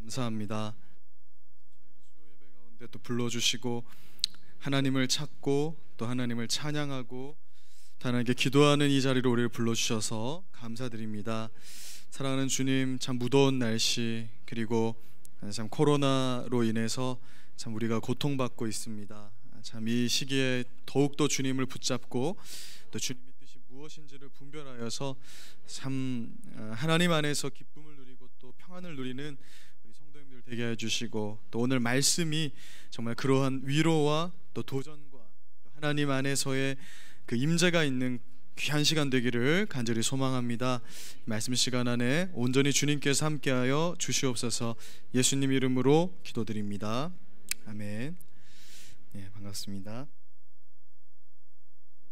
감사합니다. 수요 예배 가운데 또 불러주시고 하나님을 찾고 또 하나님을 찬양하고 하나님께 기도하는 이 자리로 우리를 불러주셔서 감사드립니다. 사랑하는 주님, 참 무더운 날씨 그리고 참 코로나로 인해서 참 우리가 고통받고 있습니다. 참 이 시기에 더욱더 주님을 붙잡고 또 주님의 뜻이 무엇인지를 분별하여서 참 하나님 안에서 기쁨을 누리고 또 평안을 누리는 우리 성도님들 되게 해주시고, 또 오늘 말씀이 정말 그러한 위로와 또 도전과 또 하나님 안에서의 그 임재가 있는 귀한 시간 되기를 간절히 소망합니다. 말씀 시간 안에 온전히 주님께서 함께하여 주시옵소서. 예수님 이름으로 기도드립니다. 아멘. 네, 반갑습니다. 옆에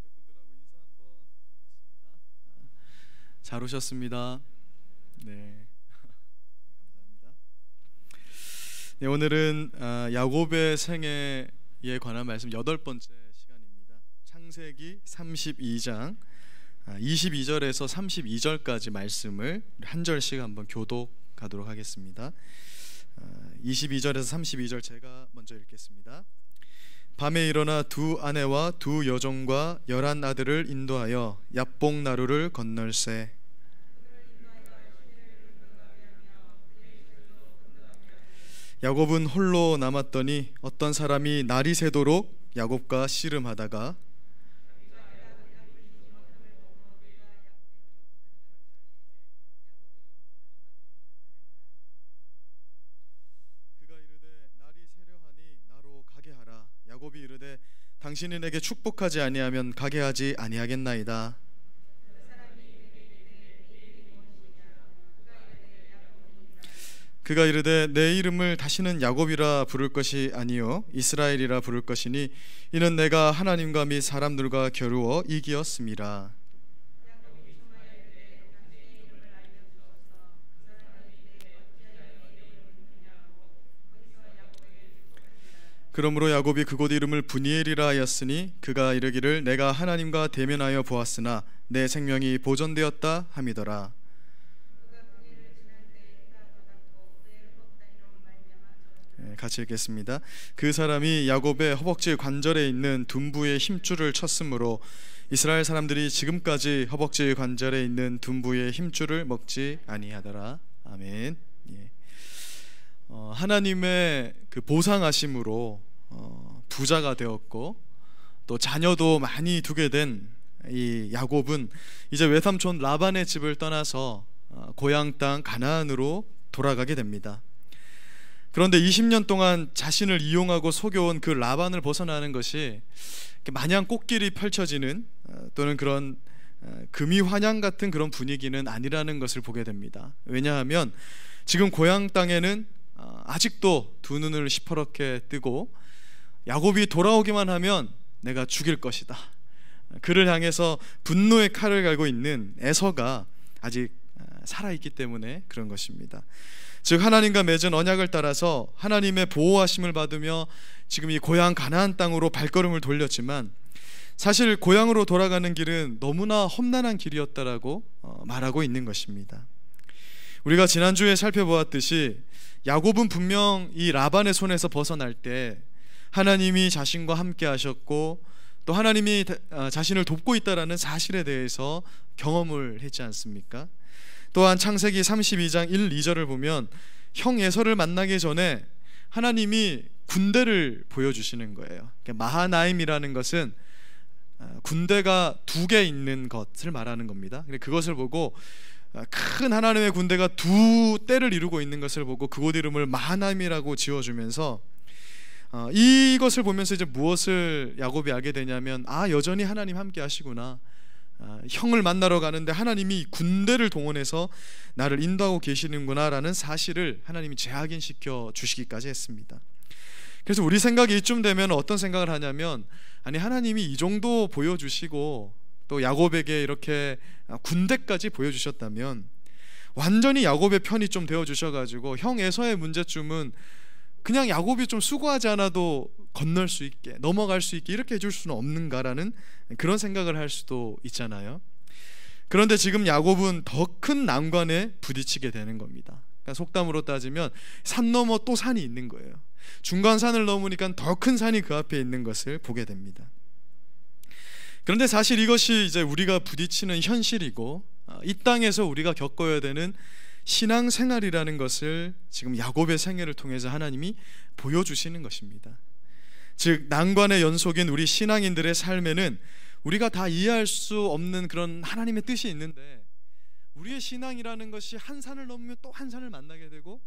분들하고 인사 한번 하겠습니다. 잘 오셨습니다. 네, 감사합니다. 네, 오늘은 야곱의 생애에 관한 말씀 8번째 시간입니다. 창세기 32장 22절에서 32절까지 말씀을 한 절씩 한번 교독하도록 하겠습니다. 22절에서 32절 제가 먼저 읽겠습니다. 밤에 일어나 두 아내와 두 여종과 11 아들을 인도하여 야복 나루를 건널세. 야곱은 홀로 남았더니 어떤 사람이 날이 새도록 야곱과 씨름하다가 야곱이 이르되 당신이 내게 축복하지 아니하면 가게 하지 아니하겠나이다. 그가 이르되 내 이름을 다시는 야곱이라 부를 것이 아니요 이스라엘이라 부를 것이니 이는 내가 하나님과 및 사람들과 겨루어 이기었음이라. 그러므로 야곱이 그곳 이름을 브니엘이라 하였으니 그가 이르기를 내가 하나님과 대면하여 보았으나 내 생명이 보존되었다 함이더라. 같이 읽겠습니다. 그 사람이 야곱의 허벅지 관절에 있는 둔부의 힘줄을 쳤으므로 이스라엘 사람들이 지금까지 허벅지 관절에 있는 둔부의 힘줄을 먹지 아니하더라. 아멘. 예. 하나님의 그 보상하심으로 부자가 되었고 또 자녀도 많이 두게 된 이 야곱은 이제 외삼촌 라반의 집을 떠나서 고향 땅 가나안으로 돌아가게 됩니다. 그런데 20년 동안 자신을 이용하고 속여온 그 라반을 벗어나는 것이 마냥 꽃길이 펼쳐지는 또는 그런 금이환영 같은 그런 분위기는 아니라는 것을 보게 됩니다. 왜냐하면 지금 고향 땅에는 아직도 두 눈을 시퍼렇게 뜨고 야곱이 돌아오기만 하면 내가 죽일 것이다, 그를 향해서 분노의 칼을 갈고 있는 에서가 아직 살아있기 때문에 그런 것입니다. 즉 하나님과 맺은 언약을 따라서 하나님의 보호하심을 받으며 지금 이 고향 가나안 땅으로 발걸음을 돌렸지만 사실 고향으로 돌아가는 길은 너무나 험난한 길이었다라고 말하고 있는 것입니다. 우리가 지난주에 살펴보았듯이 야곱은 분명 이 라반의 손에서 벗어날 때 하나님이 자신과 함께 하셨고 또 하나님이 자신을 돕고 있다는 사실에 대해서 경험을 했지 않습니까? 또한 창세기 32장 1, 2절을 보면 형 에서를 만나기 전에 하나님이 군대를 보여주시는 거예요. 마하나임이라는 것은 군대가 2개 있는 것을 말하는 겁니다. 그것을 보고 큰 하나님의 군대가 2대를 이루고 있는 것을 보고 그곳 이름을 마하나임이라고 지어주면서 이것을 보면서 이제 무엇을 야곱이 알게 되냐면 여전히 하나님 함께 하시구나, 형을 만나러 가는데 하나님이 군대를 동원해서 나를 인도하고 계시는구나 라는 사실을 하나님이 재확인시켜 주시기까지 했습니다. 그래서 우리 생각이 이쯤 되면 어떤 생각을 하냐면, 아니 하나님이 이 정도 보여주시고 또 야곱에게 이렇게 군대까지 보여주셨다면 완전히 야곱의 편이 좀 되어주셔가지고 형 에서의 문제점은 그냥 야곱이 좀 수고하지 않아도 건널 수 있게, 넘어갈 수 있게 이렇게 해줄 수는 없는가라는 그런 생각을 할 수도 있잖아요. 그런데 지금 야곱은 더 큰 난관에 부딪히게 되는 겁니다. 그러니까 속담으로 따지면 산 넘어 또 산이 있는 거예요. 중간산을 넘으니까 더 큰 산이 그 앞에 있는 것을 보게 됩니다. 그런데 사실 이것이 이제 우리가 부딪히는 현실이고 이 땅에서 우리가 겪어야 되는 신앙생활이라는 것을 지금 야곱의 생애를 통해서 하나님이 보여주시는 것입니다. 즉 난관의 연속인 우리 신앙인들의 삶에는 우리가 다 이해할 수 없는 그런 하나님의 뜻이 있는데, 우리의 신앙이라는 것이 한 산을 넘으면 또 한 산을 만나게 되고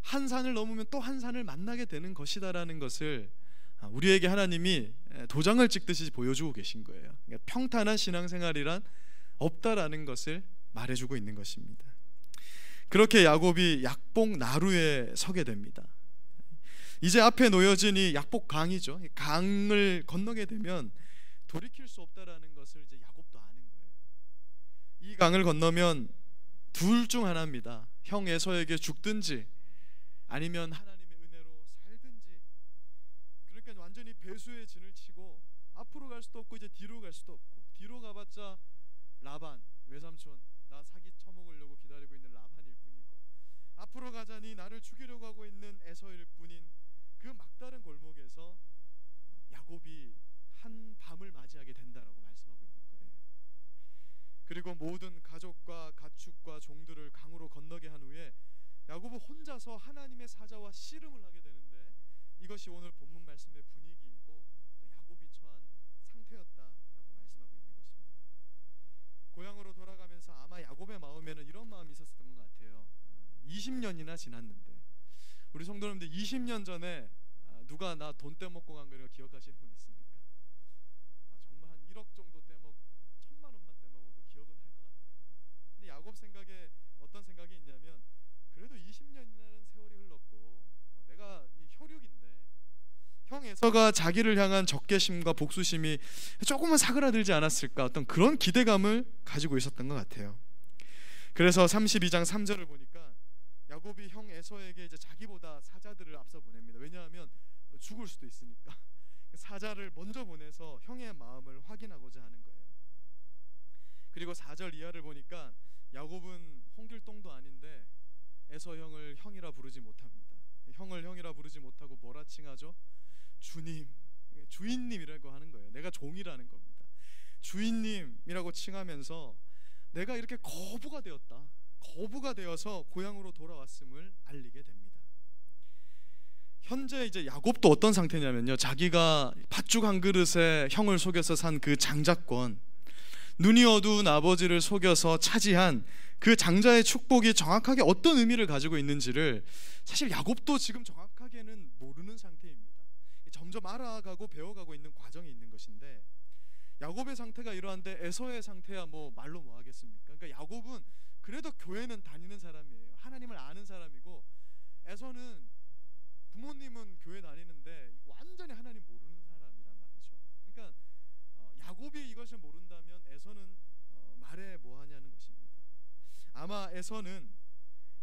한 산을 넘으면 또 한 산을 만나게 되는 것이다라는 것을 우리에게 하나님이 도장을 찍듯이 보여주고 계신 거예요. 그러니까 평탄한 신앙생활이란 없다라는 것을 말해주고 있는 것입니다. 그렇게 야곱이 약복 나루에 서게 됩니다. 이제 앞에 놓여진 이 약복 강이죠. 강을 건너게 되면 돌이킬 수 없다라는 것을 이제 야곱도 아는 거예요. 이 강을 건너면 둘 중 하나입니다. 형 에서에게 죽든지 아니면 하나님의 은혜로 살든지. 그러니까 완전히 배수의 진을 치고 앞으로 갈 수도 없고 이제 뒤로 갈 수도 없고, 뒤로 가봤자 라반 외삼촌 나 사기 쳐먹으려고 기다리고 있는 라반일 뿐이고, 앞으로 가자니 나를 죽이려고 하고 있는 에서일 뿐인 그 막다른 골목에서 야곱이 한 밤을 맞이하게 된다라고 말씀하고 있는 거예요. 그리고 모든 가족과 가축과 종들을 강으로 건너게 한 후에 야곱은 혼자서 하나님의 사자와 씨름을 하게 되는데, 이것이 오늘 본문 말씀의 분위기이고 또 야곱이 처한 상태였다라고 말씀하고 있는 것입니다. 고향으로 돌아가면서 아마 야곱의 마음에는 이런 마음이 있었던 것 같아요. 20년이나 지났는데, 우리 성도님들 20년 전에 누가 나 돈 떼먹고 간 거 기억하시는 분 있습니까? 정말 한 1억 정도 1,000만 원만 떼먹어도 기억은 할 것 같아요. 근데 야곱 생각에 어떤 생각이 있냐면, 그래도 20년이라는 세월이 흘렀고 내가 이 혈육인데 형 에서가 자기를 향한 적개심과 복수심이 조금은 사그라들지 않았을까, 어떤 그런 기대감을 가지고 있었던 것 같아요. 그래서 32장 3절을 보니까 야곱이 형 에서에게 이제 자기보다 사자들을 앞서 보냅니다. 왜냐하면 죽을 수도 있으니까 사자를 먼저 보내서 형의 마음을 확인하고자 하는 거예요. 그리고 4절 이하를 보니까 야곱은 홍길동도 아닌데 에서 형을 형이라 부르지 못합니다. 형을 형이라 부르지 못하고 뭐라 칭하죠? 주님, 주인님이라고 하는 거예요. 내가 종이라는 겁니다. 주인님이라고 칭하면서 내가 이렇게 거부가 되었다, 거부가 되어서 고향으로 돌아왔음을 알리게 됩니다. 현재 이제 야곱도 어떤 상태냐면요, 자기가 팥죽 한 그릇에 형을 속여서 산 그 장자권, 눈이 어두운 아버지를 속여서 차지한 그 장자의 축복이 정확하게 어떤 의미를 가지고 있는지를 사실 야곱도 지금 정확하게는 모르는 상태입니다. 점점 알아가고 배워가고 있는 과정이 있는 것인데, 야곱의 상태가 이러한데 에서의 상태야 뭐 말로 뭐 하겠습니까? 그러니까 야곱은 그래도 교회는 다니는 사람이에요. 하나님을 아는 사람이고, 에서는 부모님은 교회 다니는데 완전히 하나님 모르는 사람이란 말이죠. 그러니까 야곱이 이것을 모른다면 에서는 말해 뭐하냐는 것입니다. 아마 에서는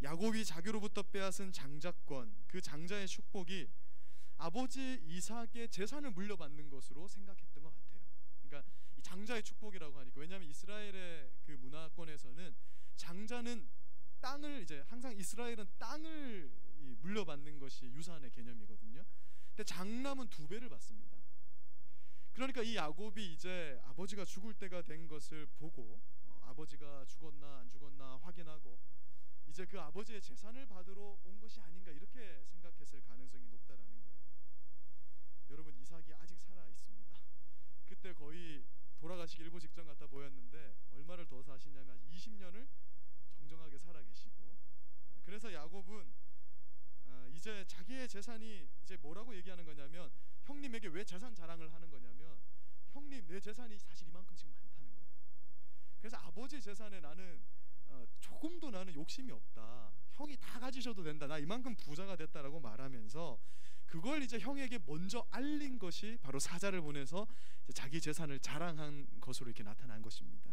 야곱이 자기로부터 빼앗은 장자권, 그 장자의 축복이 아버지 이삭의 재산을 물려받는 것으로 생각했던 것 같아요. 그러니까 이 장자의 축복이라고 하니까, 왜냐하면 이스라엘의 그 문화권에서는 장자는 땅을, 이제 항상 이스라엘은 땅을 물려받는 것이 유산의 개념이거든요. 근데 장남은 2배를 받습니다. 그러니까 이 야곱이 이제 아버지가 죽을 때가 된 것을 보고 아버지가 죽었나 안 죽었나 확인하고 이제 그 아버지의 재산을 받으러 온 것이 아닌가, 이렇게 생각했을 가능성이 높다라는 거예요. 여러분, 이삭이 아직 살아 있습니다. 그때 거의 돌아가시기 일보 직전 같아 보였는데 얼마를 더 사시냐면 아직 20년을 정정하게 살아 계시고, 그래서 야곱은 이제 자기의 재산이 이제 뭐라고 얘기하는 거냐면, 형님에게 왜 재산 자랑을 하는 거냐면, 형님 내 재산이 사실 이만큼 지금 많다는 거예요. 그래서 아버지 재산에 나는 조금도 나는 욕심이 없다, 형이 다 가지셔도 된다, 나 이만큼 부자가 됐다라고 말하면서 그걸 이제 형에게 먼저 알린 것이 바로 사자를 보내서 이제 자기 재산을 자랑한 것으로 이렇게 나타난 것입니다.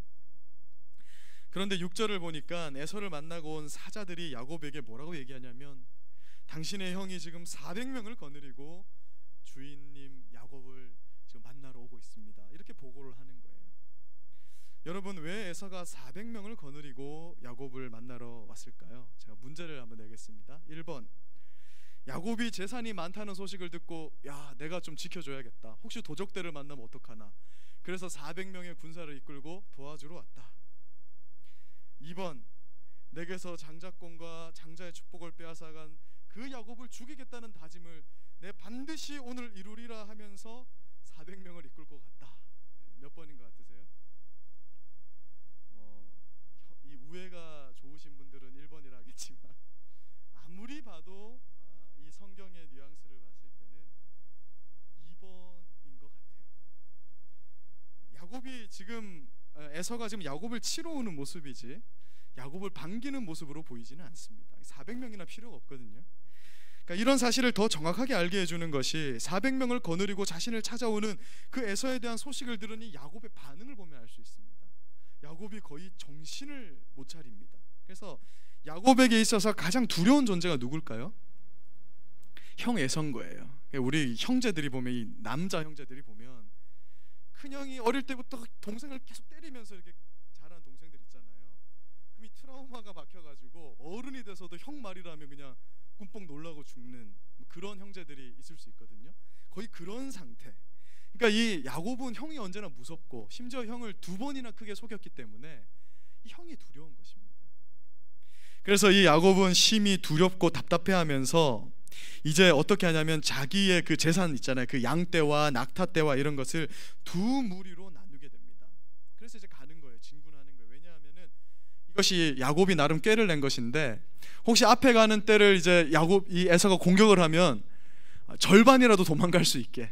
그런데 6절을 보니까 에서를 만나고 온 사자들이 야곱에게 뭐라고 얘기하냐면, 당신의 형이 지금 400명을 거느리고 주인님 야곱을 지금 만나러 오고 있습니다, 이렇게 보고를 하는 거예요. 여러분, 왜 에서가 400명을 거느리고 야곱을 만나러 왔을까요? 제가 문제를 한번 내겠습니다. 1번, 야곱이 재산이 많다는 소식을 듣고 야, 내가 좀 지켜줘야겠다. 혹시 도적들을 만나면 어떡하나. 그래서 400명의 군사를 이끌고 도와주러 왔다. 2번, 내게서 장자권과 장자의 축복을 빼앗아간 그 야곱을 죽이겠다는 다짐을 내 반드시 오늘 이루리라 하면서 400명을 이끌고 갔다. 몇 번인 것 같으세요? 이 우애가 좋으신 분들은 1번이라 하겠지만 아무리 봐도 이 성경의 뉘앙스를 봤을 때는 2번인 것 같아요. 야곱이 지금 에서가 지금 야곱을 치러 오는 모습이지 야곱을 반기는 모습으로 보이지는 않습니다. 400명이나 필요가 없거든요. 그러니까 이런 사실을 더 정확하게 알게 해주는 것이 400명을 거느리고 자신을 찾아오는 그 에서에 대한 소식을 들으니 야곱의 반응을 보면 알 수 있습니다. 야곱이 거의 정신을 못 차립니다. 그래서 야곱에게 있어서 가장 두려운 존재가 누굴까요? 형 에서인 거예요. 우리 형제들이 보면, 이 남자 형제들이 보면 큰형이 어릴 때부터 동생을 계속 때리면서 이렇게 자란 동생들 있잖아요. 그럼 이 트라우마가 박혀가지고 어른이 돼서도 형 말이라면 그냥 꿈뻑 놀라고 죽는 그런 형제들이 있을 수 있거든요. 거의 그런 상태. 그러니까 이 야곱은 형이 언제나 무섭고 심지어 형을 2번이나 크게 속였기 때문에 이 형이 두려운 것입니다. 그래서 이 야곱은 심히 두렵고 답답해하면서 이제 어떻게 하냐면 자기의 그 재산 있잖아요. 그 양떼와 낙타떼와 이런 것을 2무리로 나누게 됩니다. 그래서 이제 가는 거예요. 진군하는 거예요. 왜냐하면은 이것이 야곱이 나름 꾀를 낸 것인데 혹시 앞에 가는 떼를 이제 이 에서가 공격을 하면 절반이라도 도망갈 수 있게.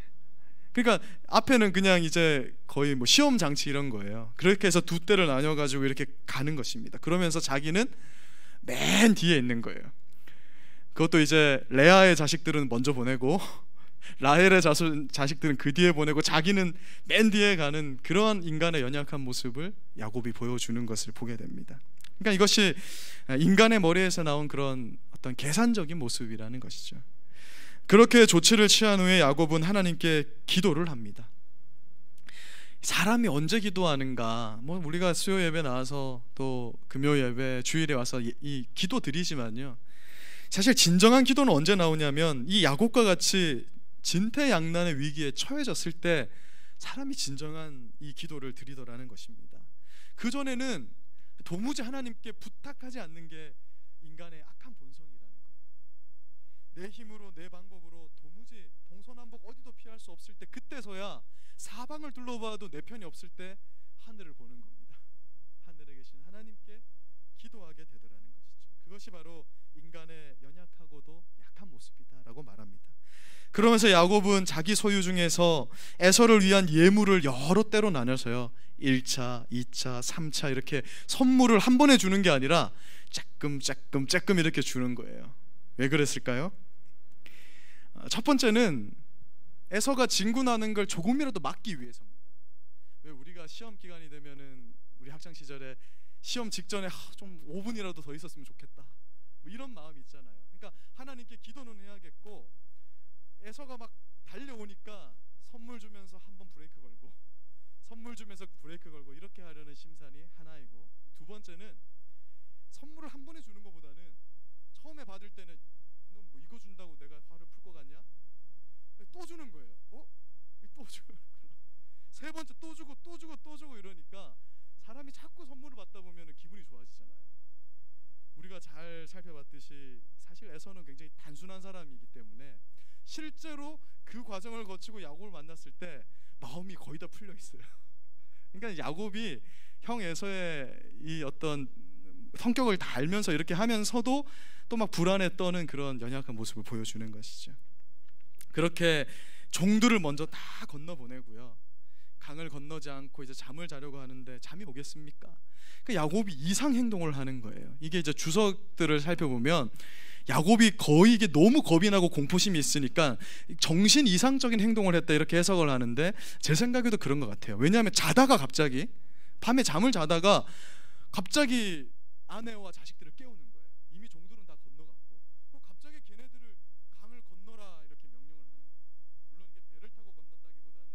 그러니까 앞에는 그냥 이제 거의 뭐 시험 장치 이런 거예요. 그렇게 해서 2떼를 나눠 가지고 이렇게 가는 것입니다. 그러면서 자기는 맨 뒤에 있는 거예요. 그것도 이제 레아의 자식들은 먼저 보내고 라헬의 자식들은 그 뒤에 보내고 자기는 맨 뒤에 가는 그러한 인간의 연약한 모습을 야곱이 보여주는 것을 보게 됩니다. 그러니까 이것이 인간의 머리에서 나온 그런 어떤 계산적인 모습이라는 것이죠. 그렇게 조치를 취한 후에 야곱은 하나님께 기도를 합니다. 사람이 언제 기도하는가? 뭐 우리가 수요 예배 나와서 또 금요 예배 주일에 와서 이 기도 드리지만요. 사실 진정한 기도는 언제 나오냐면 이 야곱과 같이 진퇴양난의 위기에 처해졌을 때 사람이 진정한 이 기도를 드리더라는 것입니다. 그 전에는 도무지 하나님께 부탁하지 않는 게 인간의 악한 본성이라는 거예요. 내 힘으로 내 방법으로 도무지 동서남북 어디도 피할 수 없을 때 그때서야 사방을 둘러봐도 내 편이 없을 때 하늘을 보는 겁니다. 하늘에 계신 하나님께 기도하게 되더라는 것이죠. 그것이 바로 인간의 연약하고도 약한 모습이다라고 말합니다. 그러면서 야곱은 자기 소유 중에서 에서를 위한 예물을 여러 때로 나눠서요 1차, 2차, 3차 이렇게 선물을 한 번에 주는 게 아니라 조금 이렇게 주는 거예요. 왜 그랬을까요? 첫 번째는 에서가 진군하는 걸 조금이라도 막기 위해서입니다. 왜 우리가 시험 기간이 되면은 우리 학창 시절에 시험 직전에 좀 5분이라도 더 있었으면 좋겠다 뭐 이런 마음이 있잖아요. 그러니까 하나님께 기도는 해야겠고 에서가 막 달려오니까 선물 주면서 한번 브레이크 걸고 선물 주면서 브레이크 걸고 이렇게 하려는 심산이 하나이고, 두 번째는 선물을 한 번에 주는 것보다는 처음에 받을 때는 너 뭐 이거 준다고 내가 화를 풀 것 같냐? 또 주는 거예요. 또 주는구나. 세 번째 또 주고 또 주고 또 주고 이러니까 사람이 자꾸 선물을 받다 보면 기분이 좋아지잖아요. 우리가 잘 살펴봤듯이 사실 에서는 굉장히 단순한 사람이기 때문에 실제로 그 과정을 거치고 야곱을 만났을 때 마음이 거의 다 풀려 있어요. 그러니까 야곱이 형 에서의 이 어떤 성격을 다 알면서 이렇게 하면서도 또 막 불안에 떠는 그런 연약한 모습을 보여주는 것이죠. 그렇게 종들을 먼저 다 건너보내고요. 강을 건너지 않고 이제 잠을 자려고 하는데 잠이 오겠습니까? 그러니까 야곱이 이상 행동을 하는 거예요. 이게 이제 주석들을 살펴보면 야곱이 거의 이게 너무 겁이 나고 공포심이 있으니까 정신 이상적인 행동을 했다 이렇게 해석을 하는데 제 생각에도 그런 것 같아요. 왜냐하면 자다가 갑자기 밤에 잠을 자다가 갑자기 아내와 자식들을 깨우는 거예요. 이미 종들은 다 건너갔고 그럼 갑자기 걔네들을 강을 건너라 이렇게 명령을 하는 겁니다. 물론 이게 배를 타고 건넜다기보다는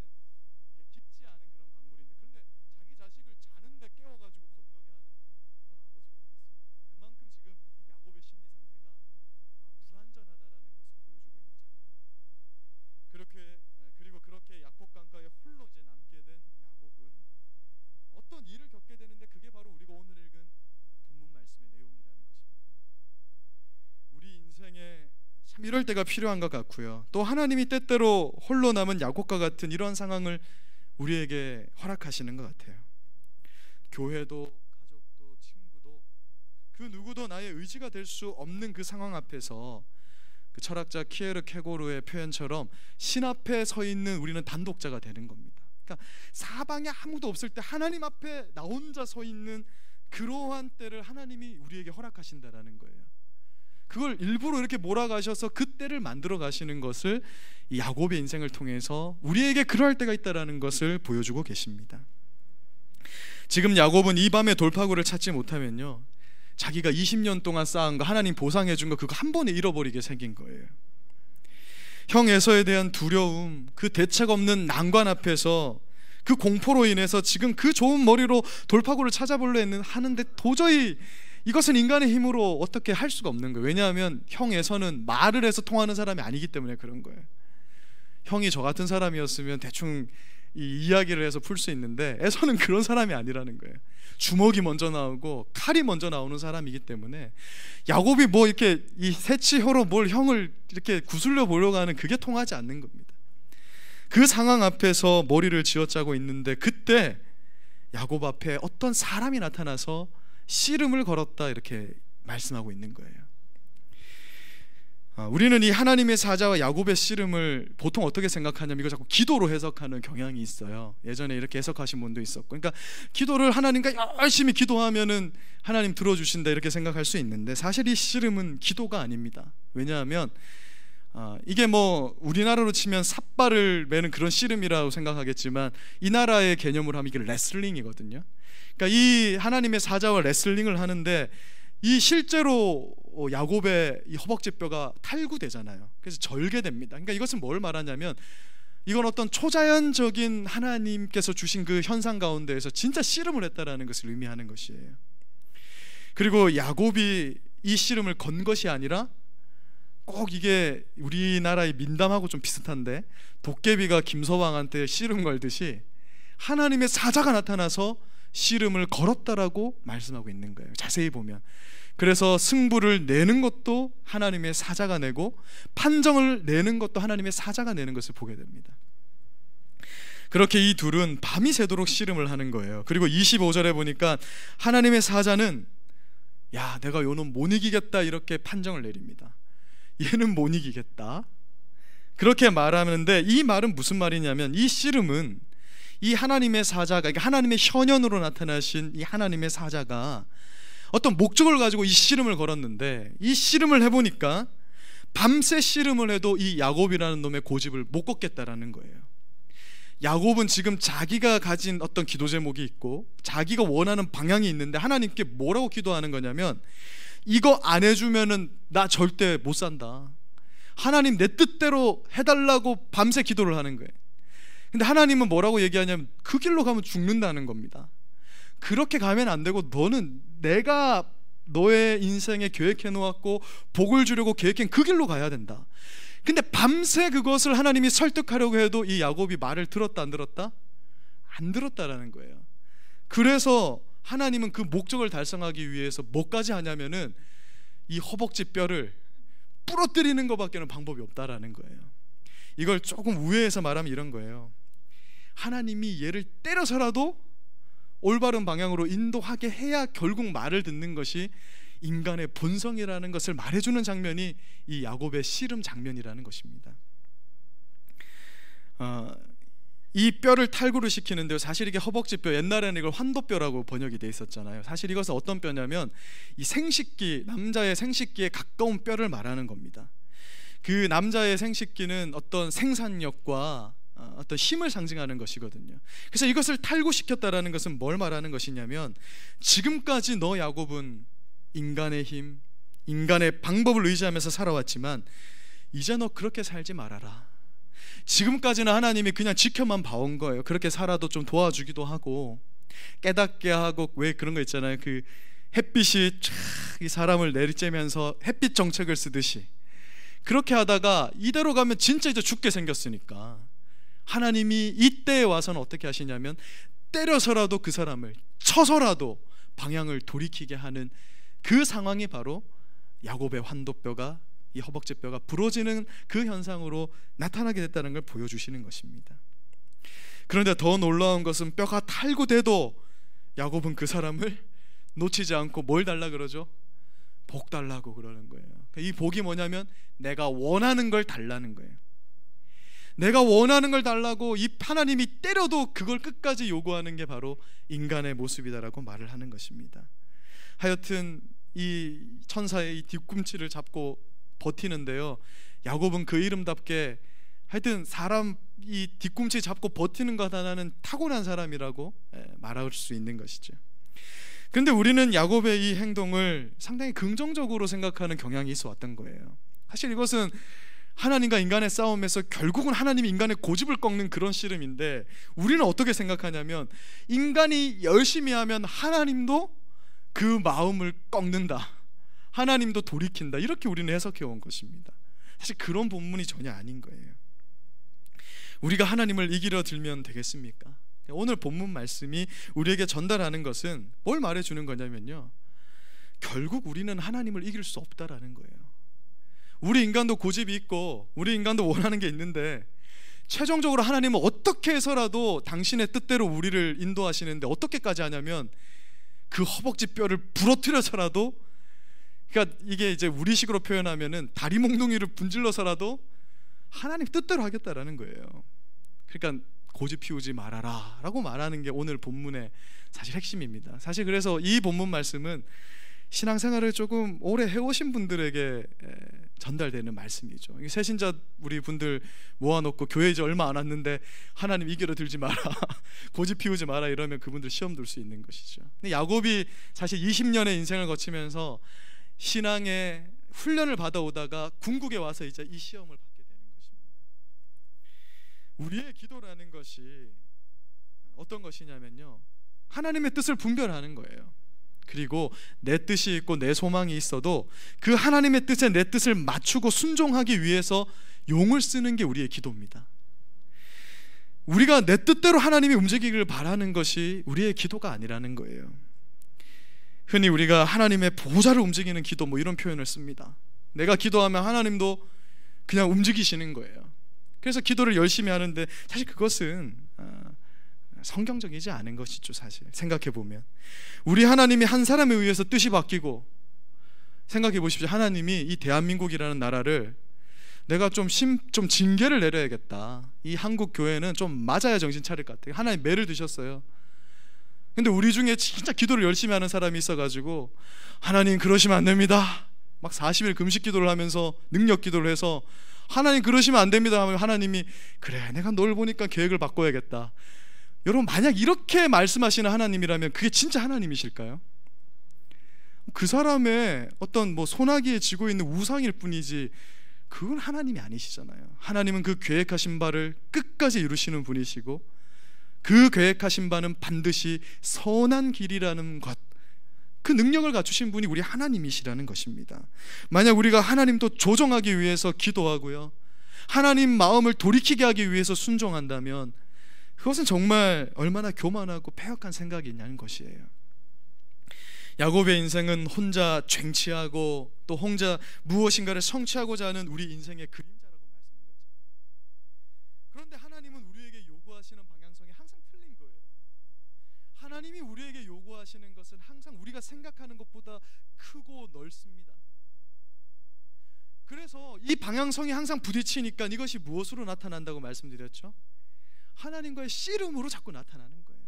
이렇게 깊지 않은 그런 강물인데 그런데 자기 자식을 자는데 깨워가지고 건너게 하는 그런 아버지가 어디 있습니까? 그만큼 지금 야곱의 심리 상태가 이럴 때가 필요한 것 같고요. 또 하나님이 때때로 홀로 남은 야곱과 같은 이런 상황을 우리에게 허락하시는 것 같아요. 교회도 가족도 친구도 그 누구도 나의 의지가 될 수 없는 그 상황 앞에서 그 철학자 키에르케고르의 표현처럼 신 앞에 서 있는 우리는 단독자가 되는 겁니다. 그러니까 사방에 아무도 없을 때 하나님 앞에 나 혼자 서 있는 그러한 때를 하나님이 우리에게 허락하신다라는 거예요. 그걸 일부러 이렇게 몰아가셔서 그 때를 만들어 가시는 것을 이 야곱의 인생을 통해서 우리에게 그러할 때가 있다라는 것을 보여주고 계십니다. 지금 야곱은 이 밤에 돌파구를 찾지 못하면요, 자기가 20년 동안 쌓은 거, 하나님 보상해 준 거, 그거 한 번에 잃어버리게 생긴 거예요. 형 에서에 대한 두려움, 그 대책 없는 난관 앞에서 그 공포로 인해서 지금 그 좋은 머리로 돌파구를 찾아보려 하는데 도저히 이것은 인간의 힘으로 어떻게 할 수가 없는 거예요. 왜냐하면 형 에서는 말을 해서 통하는 사람이 아니기 때문에 그런 거예요. 형이 저 같은 사람이었으면 대충 이 이야기를 해서 풀 수 있는데 에서는 그런 사람이 아니라는 거예요. 주먹이 먼저 나오고 칼이 먼저 나오는 사람이기 때문에 야곱이 뭐 이렇게 이 새치혀로 뭘 형을 이렇게 구슬려 보려고 하는 그게 통하지 않는 겁니다. 그 상황 앞에서 머리를 쥐어짜고 있는데 그때 야곱 앞에 어떤 사람이 나타나서 씨름을 걸었다 이렇게 말씀하고 있는 거예요. 우리는 이 하나님의 사자와 야곱의 씨름을 보통 어떻게 생각하냐면 이거 자꾸 기도로 해석하는 경향이 있어요. 예전에 이렇게 해석하신 분도 있었고, 그러니까 기도를 하나님과 열심히 기도하면은 하나님 들어주신다 이렇게 생각할 수 있는데 사실 이 씨름은 기도가 아닙니다. 왜냐하면 이게 뭐 우리나라로 치면 삿발을 매는 그런 씨름이라고 생각하겠지만 이 나라의 개념으로 하면 이게 레슬링이거든요. 그러니까 이 하나님의 사자와 레슬링을 하는데 이 실제로 야곱의 이 허벅지뼈가 탈구되잖아요. 그래서 절개됩니다. 그러니까 이것은 뭘 말하냐면 이건 어떤 초자연적인 하나님께서 주신 그 현상 가운데에서 진짜 씨름을 했다라는 것을 의미하는 것이에요. 그리고 야곱이 이 씨름을 건 것이 아니라 꼭 이게 우리나라의 민담하고 좀 비슷한데 도깨비가 김서방한테 씨름 걸듯이 하나님의 사자가 나타나서 씨름을 걸었다라고 말씀하고 있는 거예요. 자세히 보면. 그래서 승부를 내는 것도 하나님의 사자가 내고 판정을 내는 것도 하나님의 사자가 내는 것을 보게 됩니다. 그렇게 이 둘은 밤이 새도록 씨름을 하는 거예요. 그리고 25절에 보니까 하나님의 사자는 야, 내가 요놈 못 이기겠다 이렇게 판정을 내립니다. 얘는 못 이기겠다 그렇게 말하는데 이 말은 무슨 말이냐면 이 씨름은 이 하나님의 사자가, 그러니까 하나님의 현현으로 나타나신 이 하나님의 사자가 어떤 목적을 가지고 이 씨름을 걸었는데 이 씨름을 해보니까 밤새 씨름을 해도 이 야곱이라는 놈의 고집을 못 꺾겠다라는 거예요. 야곱은 지금 자기가 가진 어떤 기도 제목이 있고 자기가 원하는 방향이 있는데 하나님께 뭐라고 기도하는 거냐면 이거 안 해주면은 나 절대 못 산다. 하나님 내 뜻대로 해달라고 밤새 기도를 하는 거예요. 근데 하나님은 뭐라고 얘기하냐면 그 길로 가면 죽는다는 겁니다. 그렇게 가면 안 되고 너는 내가 너의 인생에 계획해 놓았고 복을 주려고 계획한 그 길로 가야 된다. 근데 밤새 그것을 하나님이 설득하려고 해도 이 야곱이 말을 들었다 안 들었다? 안 들었다라는 거예요. 그래서 하나님은 그 목적을 달성하기 위해서 뭐까지 하냐면은 이 허벅지 뼈를 부러뜨리는 것밖에는 방법이 없다라는 거예요. 이걸 조금 우회해서 말하면 이런 거예요. 하나님이 얘를 때려서라도 올바른 방향으로 인도하게 해야 결국 말을 듣는 것이 인간의 본성이라는 것을 말해주는 장면이 이 야곱의 씨름 장면이라는 것입니다. 이 뼈를 탈구를 시키는데요, 사실 이게 허벅지뼈, 옛날에는 이걸 환도뼈라고 번역이 돼 있었잖아요. 사실 이것은 어떤 뼈냐면 이 생식기, 남자의 생식기에 가까운 뼈를 말하는 겁니다. 그 남자의 생식기는 어떤 생산력과 어떤 힘을 상징하는 것이거든요. 그래서 이것을 탈구시켰다라는 것은 뭘 말하는 것이냐면 지금까지 너 야곱은 인간의 힘, 인간의 방법을 의지하면서 살아왔지만 이제 너 그렇게 살지 말아라. 지금까지는 하나님이 그냥 지켜만 봐온 거예요. 그렇게 살아도 좀 도와주기도 하고 깨닫게 하고, 왜 그런 거 있잖아요. 그 햇빛이 쫙 이 사람을 내리쬐면서 햇빛 정책을 쓰듯이 그렇게 하다가 이대로 가면 진짜 이제 죽게 생겼으니까 하나님이 이때에 와서는 어떻게 하시냐면 때려서라도 그 사람을 쳐서라도 방향을 돌이키게 하는 그 상황이 바로 야곱의 환도뼈가 이 허벅지 뼈가 부러지는 그 현상으로 나타나게 됐다는 걸 보여주시는 것입니다. 그런데 더 놀라운 것은 뼈가 탈구돼도 야곱은 그 사람을 놓치지 않고 뭘 달라 그러죠? 복 달라고 그러는 거예요. 이 복이 뭐냐면 내가 원하는 걸 달라는 거예요. 내가 원하는 걸 달라고 이 하나님이 때려도 그걸 끝까지 요구하는 게 바로 인간의 모습이다라고 말을 하는 것입니다. 하여튼 이 천사의 이 뒤꿈치를 잡고 버티는데요, 야곱은 그 이름답게 하여튼 사람 이 뒤꿈치 잡고 버티는 것 하나는 타고난 사람이라고 말할 수 있는 것이죠. 그런데 우리는 야곱의 이 행동을 상당히 긍정적으로 생각하는 경향이 있어 왔던 거예요. 사실 이것은 하나님과 인간의 싸움에서 결국은 하나님이 인간의 고집을 꺾는 그런 씨름인데, 우리는 어떻게 생각하냐면 인간이 열심히 하면 하나님도 그 마음을 꺾는다, 하나님도 돌이킨다, 이렇게 우리는 해석해 온 것입니다. 사실 그런 본문이 전혀 아닌 거예요. 우리가 하나님을 이기려 들면 되겠습니까? 오늘 본문 말씀이 우리에게 전달하는 것은 뭘 말해주는 거냐면요, 결국 우리는 하나님을 이길 수 없다라는 거예요. 우리 인간도 고집이 있고 우리 인간도 원하는 게 있는데, 최종적으로 하나님은 어떻게 해서라도 당신의 뜻대로 우리를 인도하시는데 어떻게까지 하냐면 그 허벅지 뼈를 부러뜨려서라도, 그러니까 이게 이제 우리식으로 표현하면은 다리 몽둥이를 분질러서라도 하나님 뜻대로 하겠다라는 거예요. 그러니까 고집 피우지 말아라 라고 말하는 게 오늘 본문의 사실 핵심입니다. 사실 그래서 이 본문 말씀은 신앙생활을 조금 오래 해오신 분들에게 전달되는 말씀이죠. 새신자 우리 분들 모아놓고 교회 이제 얼마 안 왔는데 하나님 이기려 들지 마라, 고집 피우지 마라 이러면 그분들 시험 둘 수 있는 것이죠. 근데 야곱이 사실 20년의 인생을 거치면서 신앙의 훈련을 받아오다가 궁극에 와서 이제 이 시험을 받게 되는 것입니다. 우리의 기도라는 것이 어떤 것이냐면요, 하나님의 뜻을 분별하는 거예요. 그리고 내 뜻이 있고 내 소망이 있어도 그 하나님의 뜻에 내 뜻을 맞추고 순종하기 위해서 용을 쓰는 게 우리의 기도입니다. 우리가 내 뜻대로 하나님이 움직이기를 바라는 것이 우리의 기도가 아니라는 거예요. 흔히 우리가 하나님의 보좌를 움직이는 기도 뭐 이런 표현을 씁니다. 내가 기도하면 하나님도 그냥 움직이시는 거예요. 그래서 기도를 열심히 하는데 사실 그것은 성경적이지 않은 것이죠. 사실 생각해보면 우리 하나님이 한 사람에 의해서 뜻이 바뀌고, 생각해 보십시오. 하나님이 이 대한민국이라는 나라를 내가 좀 징계를 내려야겠다, 이 한국 교회는 좀 맞아야 정신 차릴 것 같아요. 하나님 매를 드셨어요. 근데 우리 중에 진짜 기도를 열심히 하는 사람이 있어가지고 하나님 그러시면 안 됩니다, 막 40일 금식 기도를 하면서 능력 기도를 해서 하나님 그러시면 안 됩니다 하면 하나님이 그래 내가 널 보니까 계획을 바꿔야겠다. 여러분, 만약 이렇게 말씀하시는 하나님이라면 그게 진짜 하나님이실까요? 그 사람의 어떤 뭐 소나기에 지고 있는 우상일 뿐이지 그건 하나님이 아니시잖아요. 하나님은 그 계획하신 바를 끝까지 이루시는 분이시고, 그 계획하신 바는 반드시 선한 길이라는 것, 그 능력을 갖추신 분이 우리 하나님이시라는 것입니다. 만약 우리가 하나님도 조정하기 위해서 기도하고요, 하나님 마음을 돌이키게 하기 위해서 순종한다면 그것은 정말 얼마나 교만하고 패역한 생각이냐는 것이에요. 야곱의 인생은 혼자 쟁취하고 또 혼자 무엇인가를 성취하고자 하는 우리 인생의 그림자라고 말씀드렸잖아요. 그런데 하나님은 우리에게 요구하시는 방향성이 항상 틀린 거예요. 하나님이 우리에게 요구하시는 것은 항상 우리가 생각하는 것보다 크고 넓습니다. 그래서 이 방향성이 항상 부딪히니까 이것이 무엇으로 나타난다고 말씀드렸죠? 하나님과의 씨름으로 자꾸 나타나는 거예요.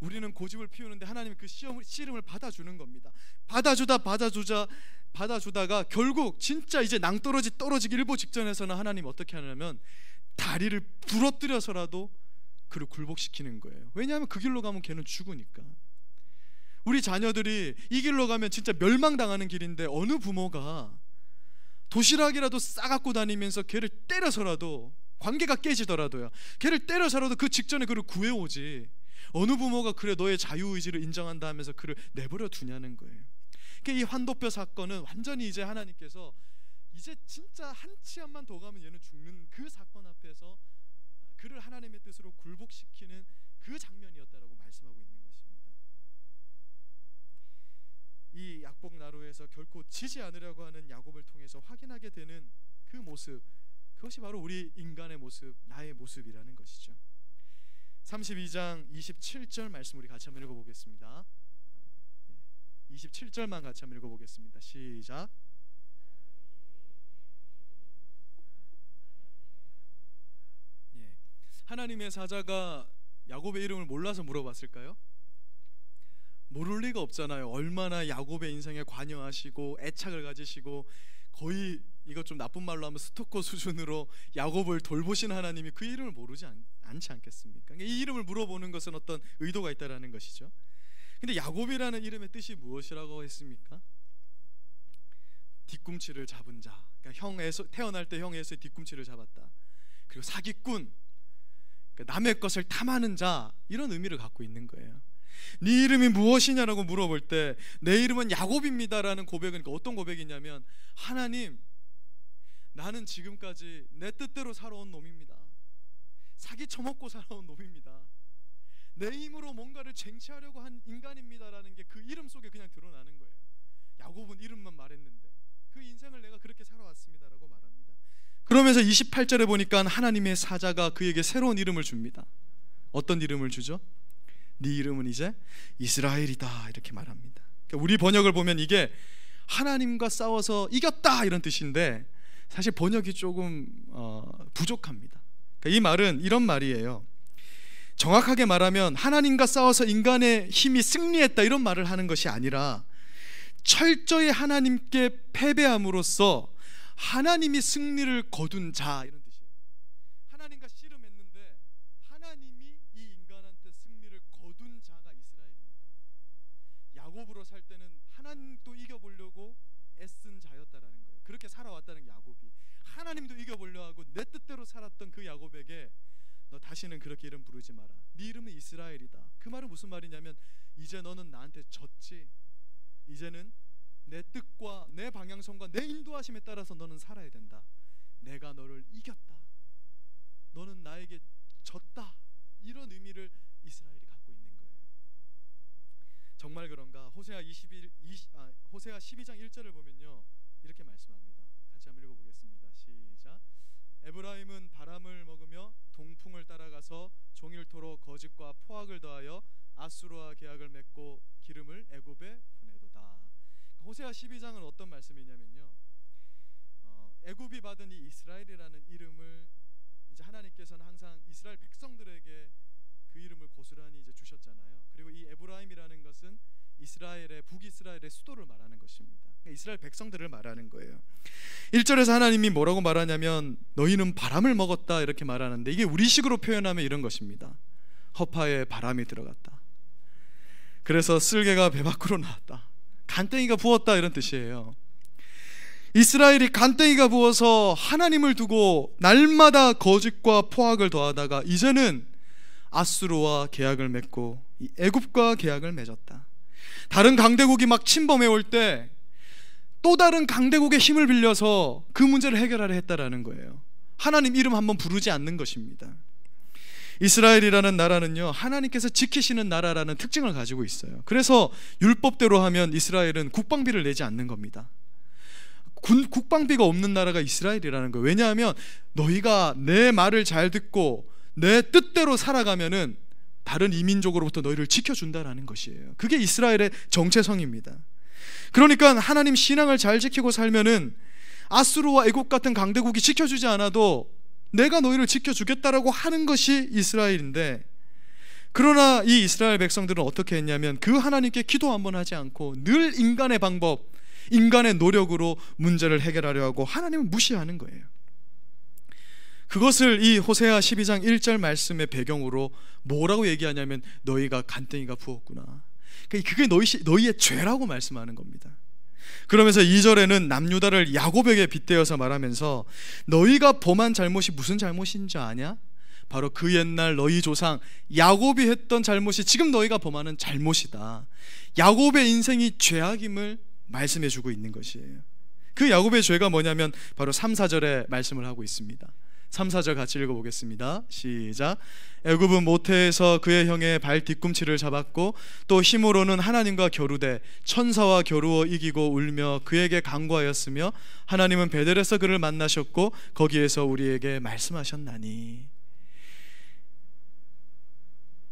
우리는 고집을 피우는데 하나님이 그 씨름을 받아주는 겁니다. 받아주다가 결국 진짜 이제 떨어지기 일보 직전에서는 하나님 어떻게 하냐면 다리를 부러뜨려서라도 그를 굴복시키는 거예요. 왜냐하면 그 길로 가면 걔는 죽으니까. 우리 자녀들이 이 길로 가면 진짜 멸망당하는 길인데 어느 부모가 도시락이라도 싸갖고 다니면서 걔를 때려서라도, 관계가 깨지더라도요, 걔를 때려서라도 그 직전에 그를 구해오지, 어느 부모가 그래 너의 자유의지를 인정한다 하면서 그를 내버려 두냐는 거예요. 그러니까 이 환도뼈 사건은 완전히 이제 하나님께서 이제 진짜 한 치 앞만 더 가면 얘는 죽는 그 사건 앞에서 그를 하나님의 뜻으로 굴복시키는 그 장면이었다라고 말씀하고 있는 것입니다. 이 약복 나루에서 결코 지지 않으려고 하는 야곱을 통해서 확인하게 되는 그 모습, 그것이 바로 우리 인간의 모습, 나의 모습이라는 것이죠. 32장 27절 말씀 우리 같이 한번 읽어보겠습니다. 27절만 같이 한번 읽어보겠습니다. 시작. 하나님의 사자가 야곱의 이름을 몰라서 물어봤을까요? 모를 리가 없잖아요. 얼마나 야곱의 인생에 관여하시고 애착을 가지시고 거의 이거 좀 나쁜 말로 하면 스토커 수준으로 야곱을 돌보신 하나님이 그 이름을 모르지 않지 않겠습니까? 이 이름을 물어보는 것은 어떤 의도가 있다라는 것이죠. 근데 야곱이라는 이름의 뜻이 무엇이라고 했습니까? 뒤꿈치를 잡은 자. 그러니까 태어날 때 형 에서의 뒤꿈치를 잡았다. 그리고 사기꾼, 그러니까 남의 것을 탐하는 자, 이런 의미를 갖고 있는 거예요. 네 이름이 무엇이냐라고 물어볼 때 내 이름은 야곱입니다라는 고백은 어떤 고백이냐면, 하나님, 나는 지금까지 내 뜻대로 살아온 놈입니다. 사기 쳐먹고 살아온 놈입니다. 내 힘으로 뭔가를 쟁취하려고 한 인간입니다라는 게 그 이름 속에 그냥 드러나는 거예요. 야곱은 이름만 말했는데 그 인생을 내가 그렇게 살아왔습니다라고 말합니다. 그러면서 28절에 보니까 하나님의 사자가 그에게 새로운 이름을 줍니다. 어떤 이름을 주죠? 네 이름은 이제 이스라엘이다, 이렇게 말합니다. 그러니까 우리 번역을 보면 이게 하나님과 싸워서 이겼다 이런 뜻인데 사실 번역이 조금 부족합니다. 그러니까 이 말은 이런 말이에요. 정확하게 말하면 하나님과 싸워서 인간의 힘이 승리했다 이런 말을 하는 것이 아니라 철저히 하나님께 패배함으로써 하나님이 승리를 거둔 자, 이런 뜻이에요. 하나님과 씨름했는데 하나님이 이 인간한테 승리를 거둔 자가 이스라엘입니다. 야곱으로 살 때는 하나님도 이겨보려고 애쓴 자였다라는 거예요. 그렇게 살아왔다는 야곱이 하나님도 이겨보려 하고 내 뜻대로 살았던 그 야곱에게 너 다시는 그렇게 이름 부르지 마라. 네 이름은 이스라엘이다. 그 말은 무슨 말이냐면 이제 너는 나한테 졌지. 이제는 내 뜻과 내 방향성과 내 인도하심에 따라서 너는 살아야 된다. 내가 너를 이겼다. 너는 나에게 졌다. 이런 의미를 이스라엘이 갖고 있는 거예요. 정말 그런가? 호세아 12장 1절을 보면요, 이렇게 말씀합니다. 같이 한번 읽어보겠습니다. 시작. 에브라임은 바람을 먹으며 동풍을 따라가서 종일토록 거짓과 포악을 더하여 아수르와 계약을 맺고 기름을 애굽에 보내도다. 호세아 12장은 어떤 말씀이냐면요, 애굽이 받은 이 이스라엘이라는 이름을 이제 하나님께서는 항상 이스라엘 백성들에게 그 이름을 고스란히 이제 주셨잖아요. 그리고 이 에브라임이라는 것은 이스라엘의 북이스라엘의 수도를 말하는 것입니다. 그러니까 이스라엘 백성들을 말하는 거예요. 1절에서 하나님이 뭐라고 말하냐면 너희는 바람을 먹었다 이렇게 말하는데 이게 우리식으로 표현하면 이런 것입니다. 허파에 바람이 들어갔다. 그래서 쓸개가 배 밖으로 나왔다. 간땡이가 부었다 이런 뜻이에요. 이스라엘이 간땡이가 부어서 하나님을 두고 날마다 거짓과 포악을 더하다가 이제는 아수르와 계약을 맺고 애굽과 계약을 맺었다. 다른 강대국이 막 침범해 올 때 또 다른 강대국의 힘을 빌려서 그 문제를 해결하려 했다라는 거예요. 하나님 이름 한번 부르지 않는 것입니다. 이스라엘이라는 나라는요, 하나님께서 지키시는 나라라는 특징을 가지고 있어요. 그래서 율법대로 하면 이스라엘은 국방비를 내지 않는 겁니다. 국방비가 없는 나라가 이스라엘이라는 거예요. 왜냐하면 너희가 내 말을 잘 듣고 내 뜻대로 살아가면은 다른 이민족으로부터 너희를 지켜준다라는 것이에요. 그게 이스라엘의 정체성입니다. 그러니까 하나님 신앙을 잘 지키고 살면은 아수르와 애굽 같은 강대국이 지켜주지 않아도 내가 너희를 지켜주겠다라고 하는 것이 이스라엘인데, 그러나 이 이스라엘 백성들은 어떻게 했냐면 그 하나님께 기도 한번 하지 않고 늘 인간의 방법, 인간의 노력으로 문제를 해결하려 하고 하나님을 무시하는 거예요. 그것을 이 호세아 12장 1절 말씀의 배경으로 뭐라고 얘기하냐면 너희가 간땡이가 부었구나. 그게 너희의 죄라고 말씀하는 겁니다. 그러면서 2절에는 남유다를 야곱에게 빗대어서 말하면서 너희가 범한 잘못이 무슨 잘못인 줄 아냐? 바로 그 옛날 너희 조상 야곱이 했던 잘못이 지금 너희가 범하는 잘못이다. 야곱의 인생이 죄악임을 말씀해 주고 있는 것이에요. 그 야곱의 죄가 뭐냐면 바로 3, 4절에 말씀을 하고 있습니다. 3, 4절 같이 읽어보겠습니다. 시작. 애굽은 모태에서 그의 형의 발 뒤꿈치를 잡았고 또 힘으로는 하나님과 겨루되 천사와 겨루어 이기고 울며 그에게 간구하였으며 하나님은 베델에서 그를 만나셨고 거기에서 우리에게 말씀하셨나니.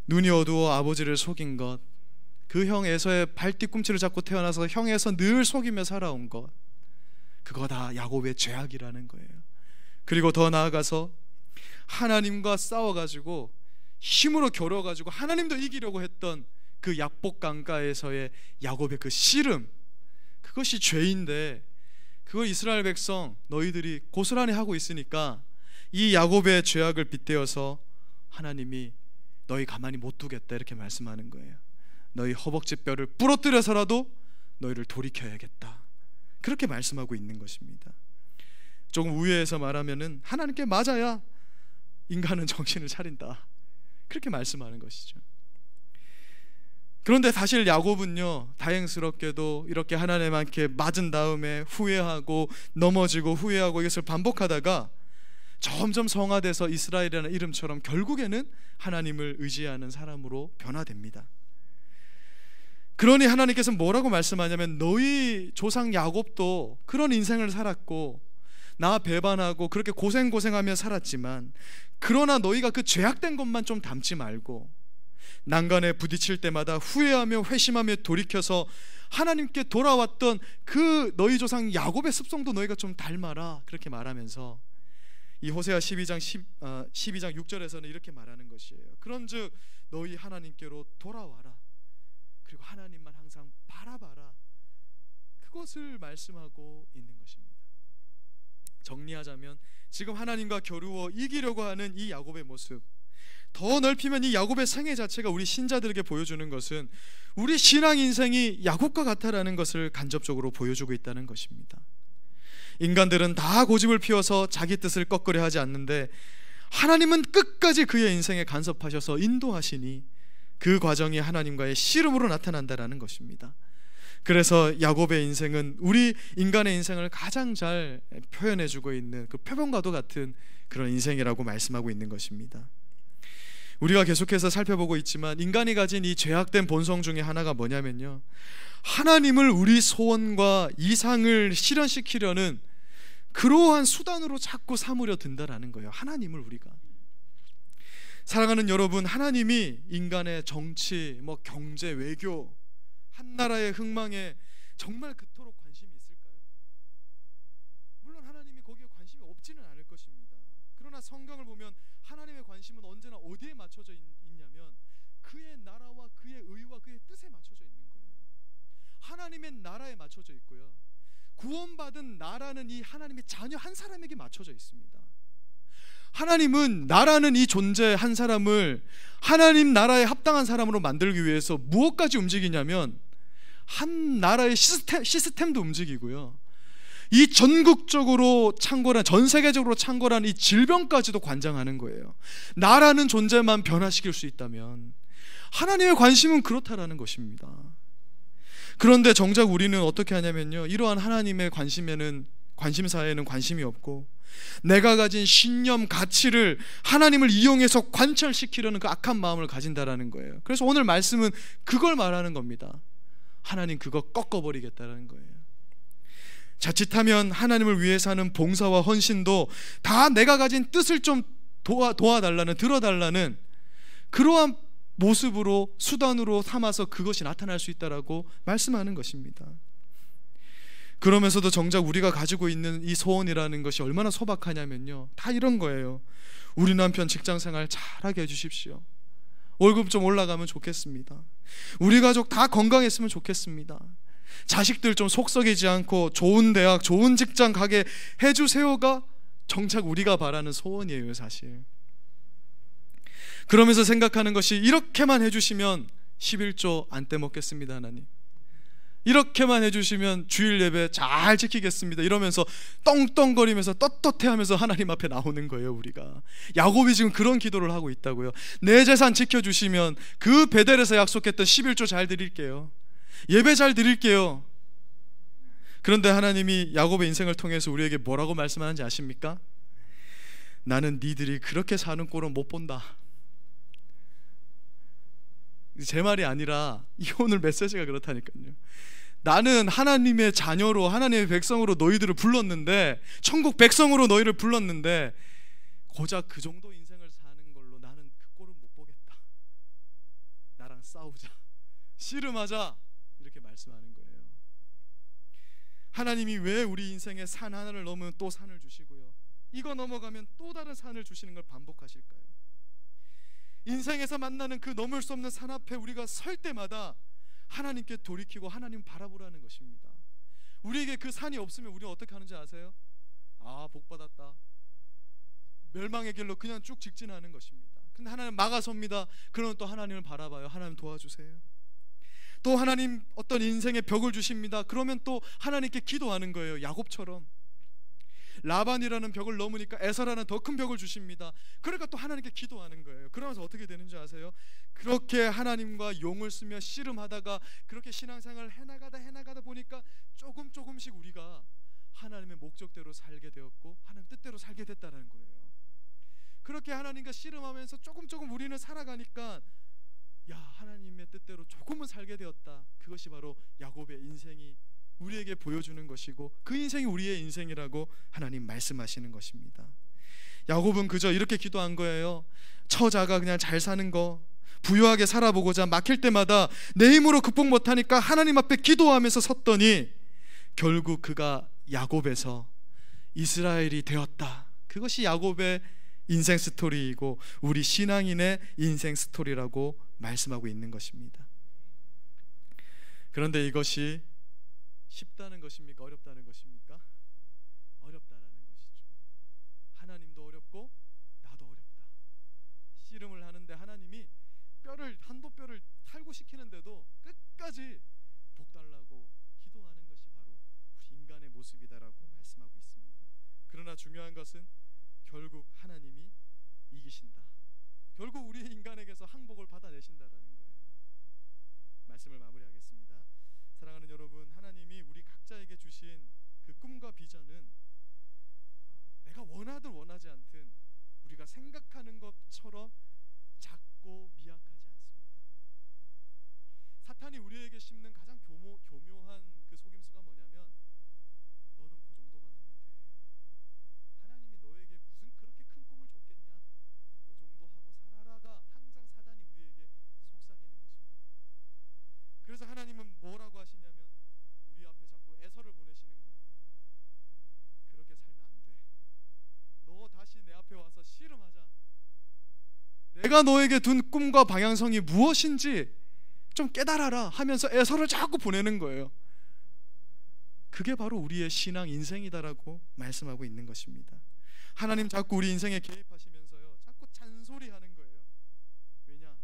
눈이 어두워 아버지를 속인 것, 그 형 에서의 발 뒤꿈치를 잡고 태어나서 형에서 늘 속이며 살아온 것, 그거 다 야곱의 죄악이라는 거예요. 그리고 더 나아가서 하나님과 싸워가지고 힘으로 겨뤄가지고 하나님도 이기려고 했던 그 약복 강가에서의 야곱의 그 씨름, 그것이 죄인데 그걸 이스라엘 백성 너희들이 고스란히 하고 있으니까 이 야곱의 죄악을 빗대어서 하나님이 너희 가만히 못 두겠다 이렇게 말씀하는 거예요. 너희 허벅지 뼈를 부러뜨려서라도 너희를 돌이켜야겠다, 그렇게 말씀하고 있는 것입니다. 조금 우회해서 말하면은 하나님께 맞아야 인간은 정신을 차린다, 그렇게 말씀하는 것이죠. 그런데 사실 야곱은요, 다행스럽게도 이렇게 하나님께 맞은 다음에 후회하고 넘어지고 후회하고 이것을 반복하다가 점점 성화돼서 이스라엘이라는 이름처럼 결국에는 하나님을 의지하는 사람으로 변화됩니다. 그러니 하나님께서는 뭐라고 말씀하냐면, 너희 조상 야곱도 그런 인생을 살았고 나 배반하고 그렇게 고생하며 살았지만, 그러나 너희가 그 죄악된 것만 좀 담지 말고 난간에 부딪힐 때마다 후회하며 회심하며 돌이켜서 하나님께 돌아왔던 그 너희 조상 야곱의 습성도 너희가 좀 닮아라, 그렇게 말하면서 이 호세아 12장 6절에서는 이렇게 말하는 것이에요. 그런즉 너희 하나님께로 돌아와라, 그리고 하나님만 항상 바라봐라, 그것을 말씀하고 있는 것입니다. 정리하자면 지금 하나님과 겨루어 이기려고 하는 이 야곱의 모습, 더 넓히면 이 야곱의 생애 자체가 우리 신자들에게 보여주는 것은 우리 신앙 인생이 야곱과 같다라는 것을 간접적으로 보여주고 있다는 것입니다. 인간들은 다 고집을 피워서 자기 뜻을 꺾으려 하지 않는데, 하나님은 끝까지 그의 인생에 간섭하셔서 인도하시니 그 과정이 하나님과의 씨름으로 나타난다는 것입니다. 그래서 야곱의 인생은 우리 인간의 인생을 가장 잘 표현해주고 있는 그 표본과도 같은 그런 인생이라고 말씀하고 있는 것입니다. 우리가 계속해서 살펴보고 있지만 인간이 가진 이 죄악된 본성 중에 하나가 뭐냐면요, 하나님을 우리 소원과 이상을 실현시키려는 그러한 수단으로 자꾸 삼으려 든다라는 거예요. 하나님을 우리가. 사랑하는 여러분, 하나님이 인간의 정치, 경제, 외교, 한 나라의 흥망에 정말 그토록 관심이 있을까요? 물론 하나님이 거기에 관심이 없지는 않을 것입니다. 그러나 성경을 보면 하나님의 관심은 언제나 어디에 맞춰져 있냐면 그의 나라와 그의 의와 그의 뜻에 맞춰져 있는 거예요. 하나님의 나라에 맞춰져 있고요, 구원받은 나라는 이 하나님의 자녀 한 사람에게 맞춰져 있습니다. 하나님은 나라는 이 존재 한 사람을 하나님 나라에 합당한 사람으로 만들기 위해서 무엇까지 움직이냐면 한 나라의 시스템도 움직이고요, 이 전국적으로 창궐한, 전 세계적으로 창궐한 이 질병까지도 관장하는 거예요. 나라는 존재만 변화시킬 수 있다면 하나님의 관심은 그렇다라는 것입니다. 그런데 정작 우리는 어떻게 하냐면요, 이러한 하나님의 관심사에는 관심이 없고 내가 가진 신념, 가치를 하나님을 이용해서 관철시키려는 그 악한 마음을 가진다라는 거예요. 그래서 오늘 말씀은 그걸 말하는 겁니다. 하나님 그거 꺾어버리겠다라는 거예요. 자칫하면 하나님을 위해서 하는 봉사와 헌신도 다 내가 가진 뜻을 좀 도와달라는, 들어달라는 그러한 모습으로, 수단으로 삼아서 그것이 나타날 수 있다라고 말씀하는 것입니다. 그러면서도 정작 우리가 가지고 있는 이 소원이라는 것이 얼마나 소박하냐면요, 다 이런 거예요. 우리 남편 직장생활 잘하게 해주십시오. 월급 좀 올라가면 좋겠습니다. 우리 가족 다 건강했으면 좋겠습니다. 자식들 좀 속 썩이지 않고 좋은 대학, 좋은 직장 가게 해주세요가 정작 우리가 바라는 소원이에요, 사실. 그러면서 생각하는 것이, 이렇게만 해주시면 11조 안 떼먹겠습니다, 하나님. 이렇게만 해주시면 주일 예배 잘 지키겠습니다, 이러면서 떵떵거리면서 떳떳해하면서 하나님 앞에 나오는 거예요. 우리가 야곱이 지금 그런 기도를 하고 있다고요. 내 재산 지켜주시면 그 베델에서 약속했던 11조 잘 드릴게요, 예배 잘 드릴게요. 그런데 하나님이 야곱의 인생을 통해서 우리에게 뭐라고 말씀하는지 아십니까? 나는 니들이 그렇게 사는 꼴은 못 본다. 제 말이 아니라 이 오늘 메시지가 그렇다니까요. 나는 하나님의 자녀로, 하나님의 백성으로 너희들을 불렀는데, 천국 백성으로 너희를 불렀는데, 고작 그 정도 인생을 사는 걸로 나는 그 꼴은 못 보겠다. 나랑 싸우자, 씨름하자, 이렇게 말씀하는 거예요. 하나님이 왜 우리 인생에 산 하나를 넘으면 또 산을 주시고요, 이거 넘어가면 또 다른 산을 주시는 걸 반복하실까요? 인생에서 만나는 그 넘을 수 없는 산 앞에 우리가 설 때마다 하나님께 돌이키고 하나님 바라보라는 것입니다. 우리에게 그 산이 없으면 우리는 어떻게 하는지 아세요? 아, 복받았다, 멸망의 길로 그냥 쭉 직진하는 것입니다. 근데 하나님 막아섭니다. 그러면 또 하나님을 바라봐요. 하나님 도와주세요. 또 하나님 어떤 인생의 벽을 주십니다. 그러면 또 하나님께 기도하는 거예요. 야곱처럼 라반이라는 벽을 넘으니까 에서라는 더 큰 벽을 주십니다. 그러니까 또 하나님께 기도하는 거예요. 그러면서 어떻게 되는지 아세요? 그렇게 하나님과 용을 쓰며 씨름하다가 그렇게 신앙생활을 해나가다 보니까 조금씩 우리가 하나님의 목적대로 살게 되었고 하나님 뜻대로 살게 됐다는 거예요. 그렇게 하나님과 씨름하면서 조금 우리는 살아가니까, 야, 하나님의 뜻대로 조금은 살게 되었다. 그것이 바로 야곱의 인생이 우리에게 보여주는 것이고, 그 인생이 우리의 인생이라고 하나님 말씀하시는 것입니다. 야곱은 그저 이렇게 기도한 거예요. 처자가 그냥 잘 사는 거, 부유하게 살아보고자 막힐 때마다 내 힘으로 극복 못하니까 하나님 앞에 기도하면서 섰더니 결국 그가 야곱에서 이스라엘이 되었다. 그것이 야곱의 인생 스토리이고 우리 신앙인의 인생 스토리라고 말씀하고 있는 것입니다. 그런데 이것이 쉽다는 것입니까? 어렵다는 것입니까? 어렵다라는 것이죠. 하나님도 어렵고 나도 어렵다. 씨름을 하는데 하나님이 한도 뼈를 탈구시키는데도 끝까지 복 달라고 기도하는 것이 바로 우리 인간의 모습이다라고 말씀하고 있습니다. 그러나 중요한 것은 결국 하나님이 이기신다. 결국 우리 인간에게서 항복을 받아내신다라는 거예요. 말씀을 마무리하겠습니다. 사랑하는 여러분, 하나님이 우리 각자에게 주신 그 꿈과 비전은 내가 원하든 원하지 않든 우리가 생각하는 것처럼 작고 미약하지 않습니다. 사탄이 우리에게 심는 가장 교묘한 그 속임수가 뭐냐면, 너는 그 정도만 하면 돼. 하나님이 너에게 무슨 그렇게 큰 꿈을 줬겠냐? 요 정도 하고 살아라가 항상 사단이 우리에게 속삭이는 것입니다. 그래서 하나님은 뭐라고 하시냐면 우리 앞에 자꾸 애서를 보내시는 거예요. 그렇게 살면 안 돼. 너 다시 내 앞에 와서 씨름하자. 내가 너에게 둔 꿈과 방향성이 무엇인지 좀 깨달아라 하면서 애서를 자꾸 보내는 거예요. 그게 바로 우리의 신앙 인생이다라고 말씀하고 있는 것입니다. 하나님 자꾸 우리 인생에 개입하시면서요, 자꾸 잔소리하는 거예요. 왜냐?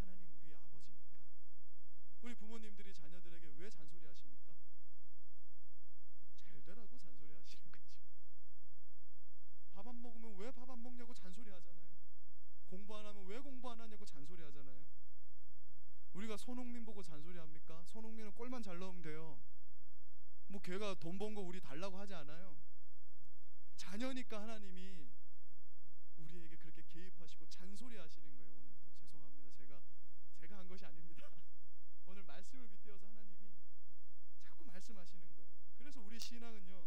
하나님 우리의 아버지니까. 우리 부모님들이 자녀들에게 왜 잔소리하십니까? 잘 되라고 잔소리하시는 거죠. 밥 안 먹으면 왜 밥 안 먹냐고 잔소리하잖아요. 공부 안 하면 왜 공부 안 하냐고 잔소리하잖아요. 우리가 손흥민 보고 잔소리합니까? 손흥민은 골만 잘 넣으면 돼요. 뭐 걔가 돈 번 거 우리 달라고 하지 않아요. 자녀니까 하나님이 우리에게 그렇게 개입하시고 잔소리하시는 거예요. 오늘 또 죄송합니다. 제가 한 것이 아닙니다. 오늘 말씀을 빗대어서 하나님이 자꾸 말씀하시는 거예요. 그래서 우리 신앙은요,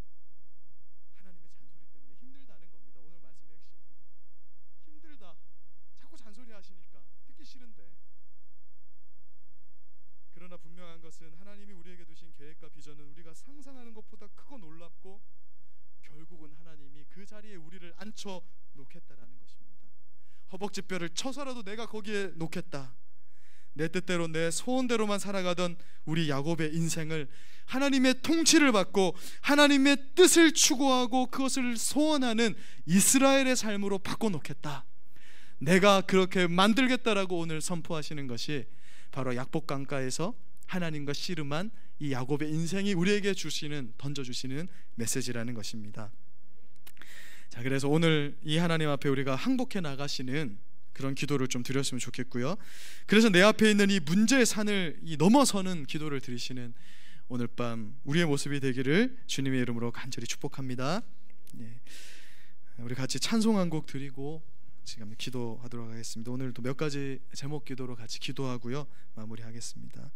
하나님의 잔소리 때문에 힘들다는 겁니다. 오늘 말씀의 핵심. 힘들다. 자꾸 잔소리하시니까 듣기 싫은데. 그러나 분명한 것은 하나님이 우리에게 두신 계획과 비전은 우리가 상상하는 것보다 크고 놀랍고, 결국은 하나님이 그 자리에 우리를 앉혀 놓겠다라는 것입니다. 허벅지뼈를 쳐서라도 내가 거기에 놓겠다. 내 뜻대로 내 소원대로만 살아가던 우리 야곱의 인생을 하나님의 통치를 받고 하나님의 뜻을 추구하고 그것을 소원하는 이스라엘의 삶으로 바꿔놓겠다. 내가 그렇게 만들겠다라고 오늘 선포하시는 것이 바로 약복 강가에서 하나님과 씨름한 이 야곱의 인생이 우리에게 던져주시는 메시지라는 것입니다. 자, 그래서 오늘 이 하나님 앞에 우리가 항복해 나가시는 그런 기도를 좀 드렸으면 좋겠고요. 그래서 내 앞에 있는 이 문제의 산을 넘어서는 기도를 드리시는 오늘 밤 우리의 모습이 되기를 주님의 이름으로 간절히 축복합니다. 예. 우리 같이 찬송 한 곡 드리고 지금 기도하도록 하겠습니다. 오늘도 몇 가지 제목 기도로 같이 기도하고요 마무리하겠습니다.